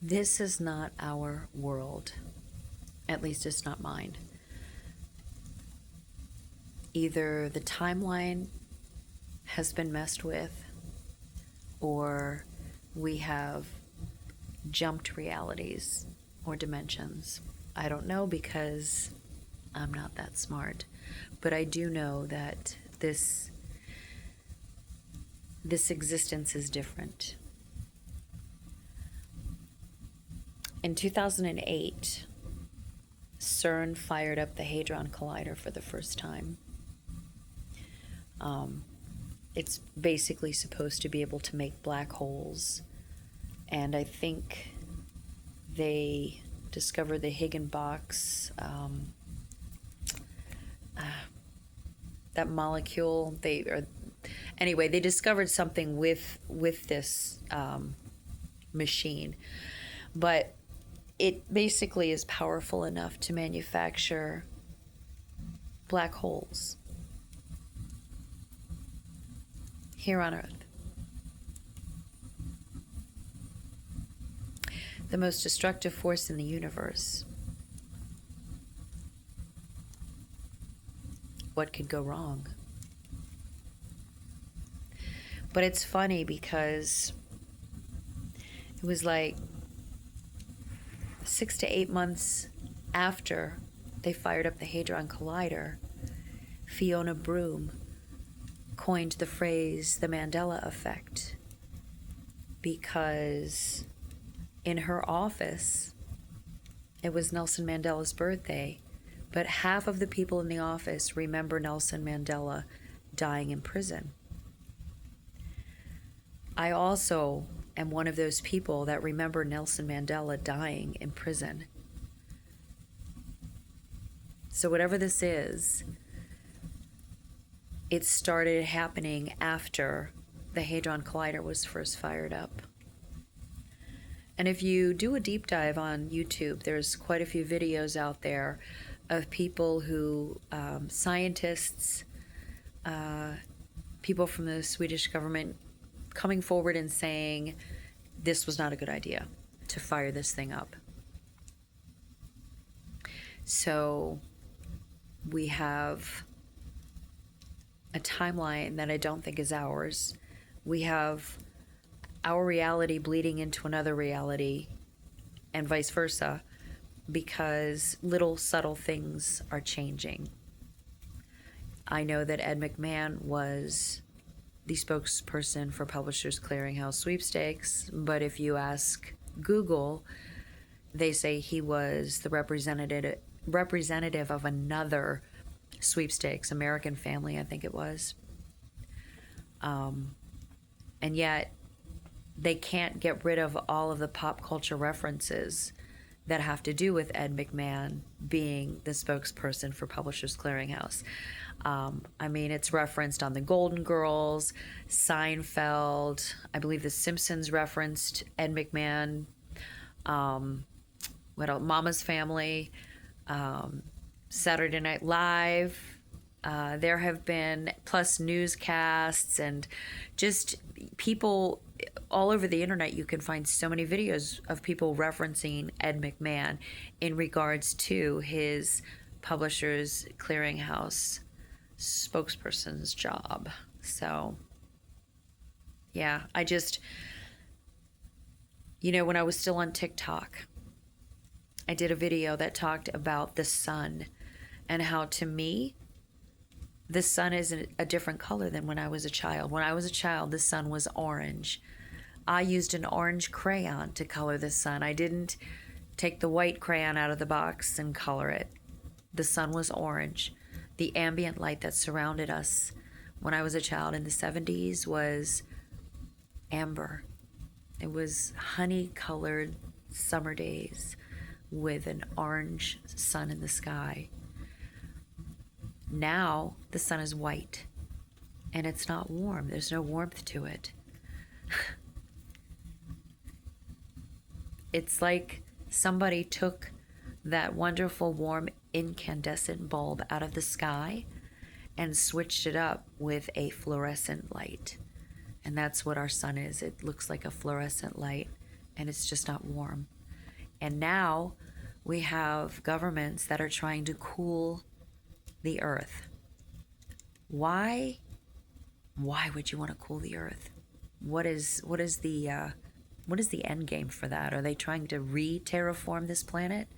This is not our world. At least it's not mine. Either the timeline has been messed with, or we have jumped realities or dimensions. I don't know because I'm not that smart. But I do know that this existence is different. In 2008, CERN fired up the Hadron Collider for the first time. It's basically supposed to be able to make black holes, and I think they discovered the Higginbox, that molecule. Anyway, they discovered something with this machine, but it basically is powerful enough to manufacture black holes here on Earth. The most destructive force in the universe. What could go wrong? But it's funny because it was like 6 to 8 months after they fired up the Hadron Collider, Fiona Broome coined the phrase the Mandela effect, because in her office, it was Nelson Mandela's birthday, but half of the people in the office remember Nelson Mandela dying in prison. I also am one of those people that remember Nelson Mandela dying in prison. So whatever this is, it started happening after the Hadron Collider was first fired up. And if you do a deep dive on YouTube, there's quite a few videos out there of people who, scientists, people from the Swedish government coming forward and saying this was not a good idea to fire this thing up. So we have a timeline that I don't think is ours. We have our reality bleeding into another reality and vice versa, because little subtle things are changing. I know that Ed McMahon was the spokesperson for Publishers Clearinghouse Sweepstakes, but if you ask Google, they say he was the representative of another sweepstakes, American Family, I think it was. And yet they can't get rid of all of the pop culture references that have to do with Ed McMahon being the spokesperson for Publishers Clearinghouse. I mean, it's referenced on The Golden Girls, Seinfeld. I believe The Simpsons referenced Ed McMahon. What else? Mama's Family, Saturday Night Live. There have been, plus newscasts and just people all over the internet. You can find so many videos of people referencing Ed McMahon in regards to his Publishers Clearinghouse spokesperson's job. So yeah, I just, when I was still on TikTok, I did a video that talked about the sun and how, to me, the sun is a different color than when I was a child. When I was a child, the sun was orange. I used an orange crayon to color the sun. I didn't take the white crayon out of the box and color it. The sun was orange. The ambient light that surrounded us when I was a child in the 70s was amber. It was honey-colored summer days with an orange sun in the sky. Now the sun is white and it's not warm. There's no warmth to it. It's like somebody took that wonderful warm incandescent bulb out of the sky and switched it up with a fluorescent light. And that's what our sun is. It looks like a fluorescent light, and it's just not warm. And now we have governments that are trying to cool the earth. Why? Why would you want to cool the earth? What is the end game for that? Are they trying to re-terraform this planet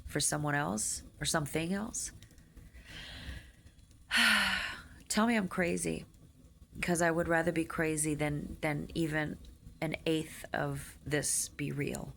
for someone else or something else? Tell me I'm crazy, because I would rather be crazy than even an eighth of this be real.